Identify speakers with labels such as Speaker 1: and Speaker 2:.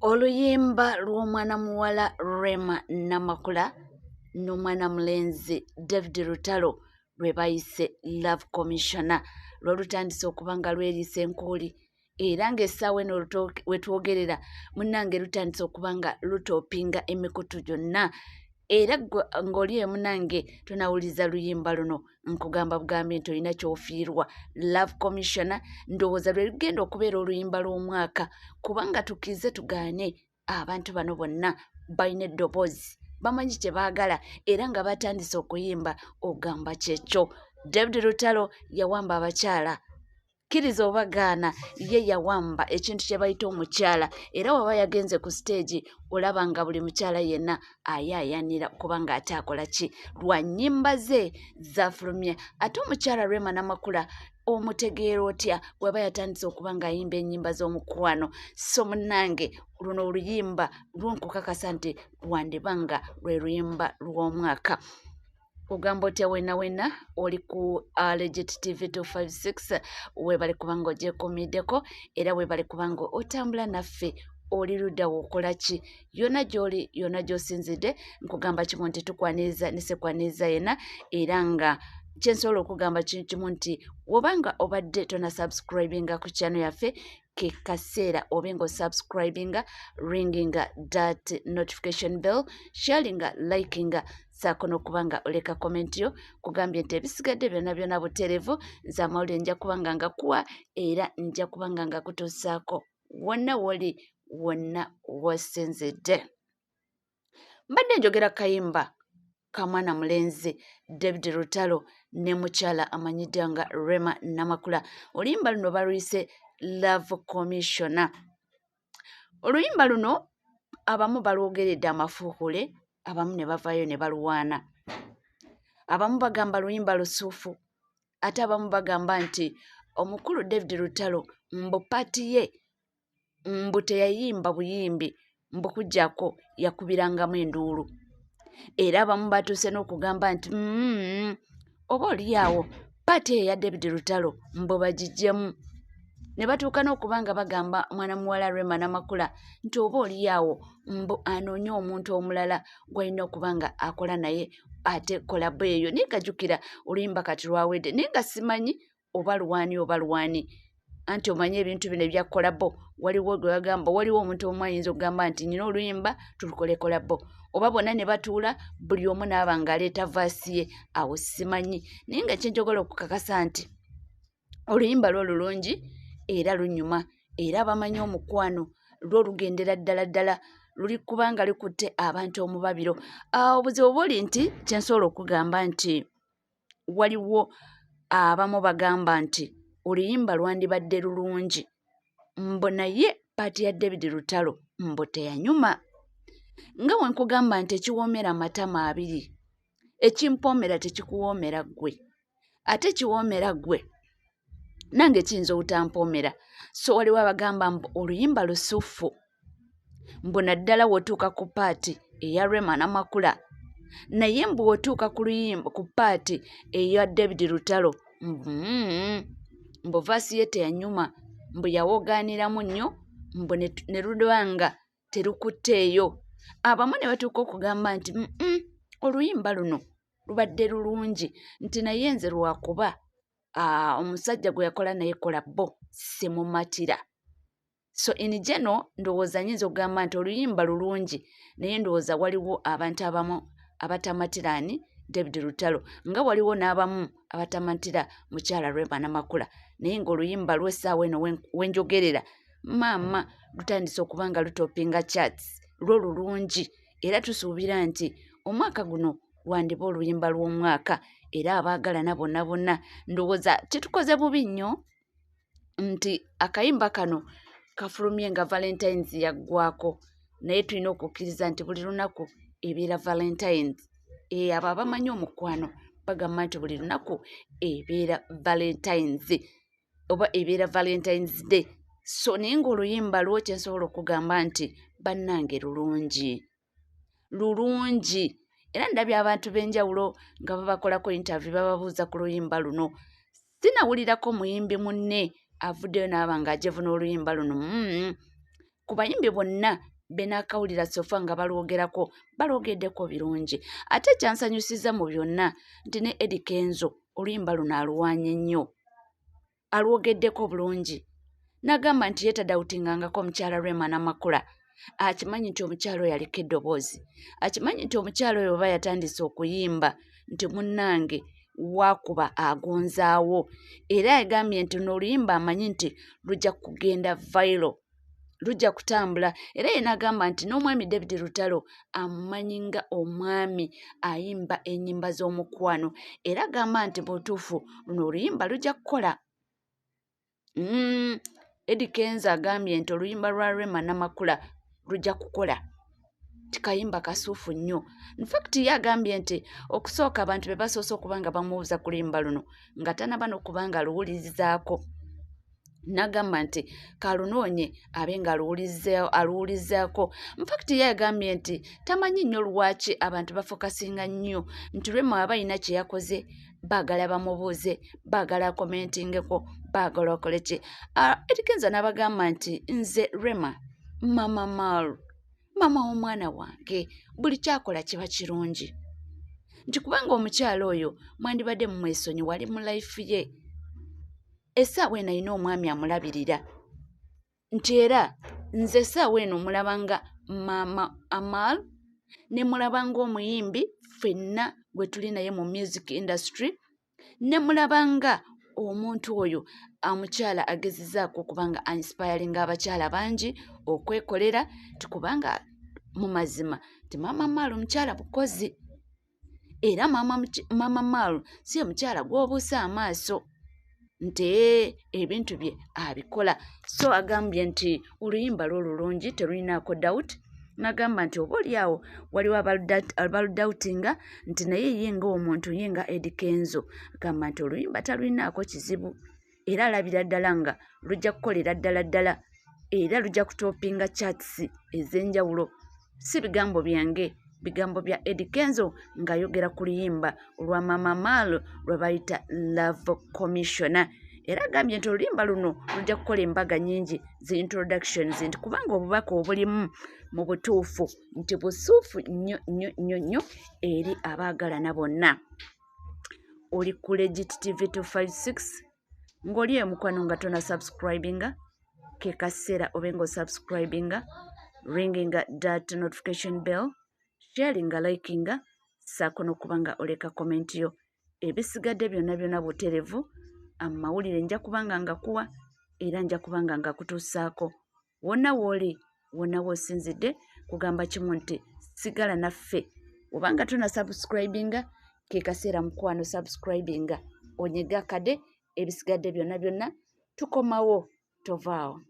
Speaker 1: Oluyimba lw'omwana muwala Rema Namakula n'omwana mulenzi David Lutalo lwe bayise Love Commissioner lwolutandise okuba nga lweriisa enkuuli era ng'essaawa eno we twogerera munnange lutandise okuba nga lutoopinga emikutu gyonna era ng'oli emunange tonawuliza luyimba luno nkugamba bugambi nti olina ky'ofiirwa. Love Commissioner ndowooza lwe lugenda okubeera oluyimba lw'omwaka kubanga tukize tugaane abantu bano bonna balina eddoboozi bamanyi kye baagala era nga batandise okuyimba ogamba kyekyo. David Lutalo yawamba abakyala kkiriza obagaana ye yawamba ekintu kye bayita omukyala era waba yagenze ku siteegi olaba nga buli mukyala yenna ayaayanira kubanga ate akola ki lwa nnyimba ze zafulumye. Ate omukyala Rema Namakula omutegeera otya bw'aba yatandise okuba ng'ayimba ennyimba z'omukwano? So munnange luno oluyimba lunkukakasa nti lwandiba nga lwe luyimba lw'omwaka. Ogamba otya wenna oli ku Legit TV 256 webale kubanga ogyekuumiddeko era webale kubanga otambula naffe oli ludda wokola ki yonna gy'oli yonna gy'osinzidde nkugamba kimu nti tukwaniriza ne sekwaniriza yenna era nga kyensobola okugamba kimu nti wobanga obadde tona subscribinga ku channel yaffe ke kaseera obenga osubscribinga ringinga that notification bell sharinga likinga saako n'okubanga oleka comment yo kugambye nti ebisigadde byonna byonna buterevu nze amawulire nja kubanga ngakuwa era nja kubanga ngakutuusaako wonna woli wonna wasinzidde. Mbadde njogera kayimba ka mwana mulenzi David Lutalo ne mukyala amanyiddwa nga Rema Namakula. Oluyimba luno baluyise Love Commissioner. Oluyimba luno abamu balwogeredde amafuukule abamu ne bavaayo ne baluwaana. Abamu bagamba luyimba lusuufu ate abamu bagamba nti omukulu David Lutalo mbu paati ye mbu teyayimba buyimbi mbu kuggyako yakubirangamu enduulu era abamu batuuse n'okugamba nti oba oliyaawo paati eya David Lutalo mbu bagiggyemu ne batuuka n'okuba nga bagamba mwana muwala Rema Namakula nti oba oliyaawo mbu anoonye omuntu omulala gw'alina okuba nga akola naye ate kolabo eyo. Naye gajjukira oluyimba kati lwawedde naye nga simanyi oba lwani anti omanyi ebintu bino ebya kolabo waliwo gwe bagamba waliwo omuntu omu ayinza okugamba nti nyina oluyimba tulukole kolabo oba bonna ne batuula buli omu n'aba ng'aleeta vaasi ye awo simanyi naye nga kyenjogala okukakasa nti oluyimba lwo lulungi era lunyuma era abamanyi omukwano lwo lugendera ddala luli kubanga likutte abantu omubabiro. Obuzibu buli nti kyensobola okugamba nti waliwo abamu bagamba nti oluyimba lwandibadde lulungi mbu naye paati ya David Lutalo mbu teyanyuma nga we nkugamba nti ekiwoomera amatama abiri ekimpoomera tekikuwoomera ggwe ate kiwoomera ggwe nange kiyinza obutampoomera. So waliwo abagamba mbu oluyimba lusuufu mbu naddala wotuuka ku paati eya Rema Namakula naye mbu wotuuka ku paati eya David Lutalo mbu vaasi ye teyanyuma mbu yawoogaaniramu nnyo mbu ne lulwanga terukutteeyo. Abamu ne batuuka okugamba nti oluyimba luno lubadde lulungi nti naye nze lwakuba omusajja gwe yakola naye kolabo simumatira. So enijeno ndowooza nyinza okugamba nti oluyimba lulungi naye ndowooza waliwo abantu abamu abatamatira ani David Lutalo nga waliwo n'abamu abatamatira mukyala Rema Namakula naye ng'oluyimba lw'essaawa eno wenjogerera maama lutandise okuba nga lutoopinga charts lwo lulungi era tusuubira nti omwaka guno lwandiba oluyimba lw'omwaka era abaagalana bonna ndowooza kitukoze bubi nnyo nti akayimba kano kafulumye nga Valentines yaggwako naye tulina okukkiriza nti buli lunaku ebeera Valentines. Abo abamanyi omukwano bagamba nti buli lunaku ebeera Valentines oba ebeera Valentines Day. So naye ng'oluyimba lwo kyensobola okugamba nti bannange lulungi era ndabye abantu b'enjawulo nga babakolako interview bababuuza ku luyimba luno. Sinawulirako muyimbi munne avuddeyo n'aba ng'ajevu n'oluyimba luno ku bayimbi bonna benaakawulira sofa nga balwogeddeko birungi. Ate kyansanyusiza mu byonna nti ne Eddie Kenzo oluyimba luno aluwaanye nnyo, alwogeddeko bulungi. N'agamba nti yeetadawutingangako omukyala Rema Namakula. Akimanyi nti omukyala oyo aliko eddoboozi, akimanyi nti omukyala oyo oba yatandise okuyimba nti munnange waakuba agonzaawo, era yagambye nti n'oluyimba amanyi nti lujja kugenda viral, lujja kutambula. Era yena agamba nti n'omwami David Lutalo amumanyi nga omwami ayimba ennyimba z'omukwano, era agamba nti butuufu luno oluyimba lujja kukola. Eddie Kenzo agambye nti oluyimba lwa Rema Namakula lujja kukola, tikayimba kasuufu nnyo. Infact ye agambye nti okusooka abantu be basoose okuba nga bamubuuza ku luyimba luno nga tanaba n'okuba nga aluwulirizaako. N'agamba nti kalunoonye abe nga aluwulirizaako. Infact ye agambye nti tamanyi nnyo lwaki abantu bafokasinga nnyo nti Rema aba alina kye yakoze baagala bamubuuze, baagala akomentingeko, baagala okole ki. Eddie Kenzo n'abagamba nti nze Rema Mama Malu, mama w'omwana wange, buli kyakola kiba kirungi. Nti kubanga omukyala oyo mwandibadde mumwesonyi wali mu life ye. Essaawa eno alina omwami amulabirira. Nti era nze essaawa eno mulaba nga Mama Amal, ne mulaba ng'omuyimbi ffenna gwe tuli naye mu music industry, ne mulaba nga omuntu oyo omukyala agezezaako okubanga inspiring abakyala bangi okwekolera, tikubanga mu mazima ti Mama Malu mukyala bukozi, era Mama Malu si omukyala gw'obuusa amaaso, nti ebintu bye abikola. So agambye nti oluyimba lw'olulungi terulinaako doubt. N'agamba nti oba oliawo waliwo abaludawutinga nti naye ye ng'omuntu ye nga Eddie Kenzo agamba nti oluyimba talulinaako kizibu, era alabira ddala nga lujja kukolera ddala era lujja kutoopinga charts ez'enjawulo. Si bigambo byange, bigambo bya Eddie Kenzo ng'ayogera ku luyimba olwa Mama Malu lwe bayita Love Commissioner. Era agambye nti oluyimba luno lujja kukola embaga nnyingi zi-introductions nti kubanga obubaka obulimu mu butuufu nti busuufu nnyo eri abaagalana bonna. Oli ku Legit TV 256 ng'oli emukwano nga tona subscribinga, ke kaseera obe ng'osubscribinga, ringinga that notification bell, sharinga, likinga, saako n'okuba nga oleka komenti yo. Ebisigadde byonna buterevu, amawulire nja kubanga ngakuwa era nja kubanga ngakutuusaako. Wonna w'oli, wonna w'osinzidde, kugamba kimu nti sigala naffe. Obanga tuna subscribinga, ke kaseera mukwano subscribinga, onyega kade ebisigadde byonna tukomawo, tovaawo.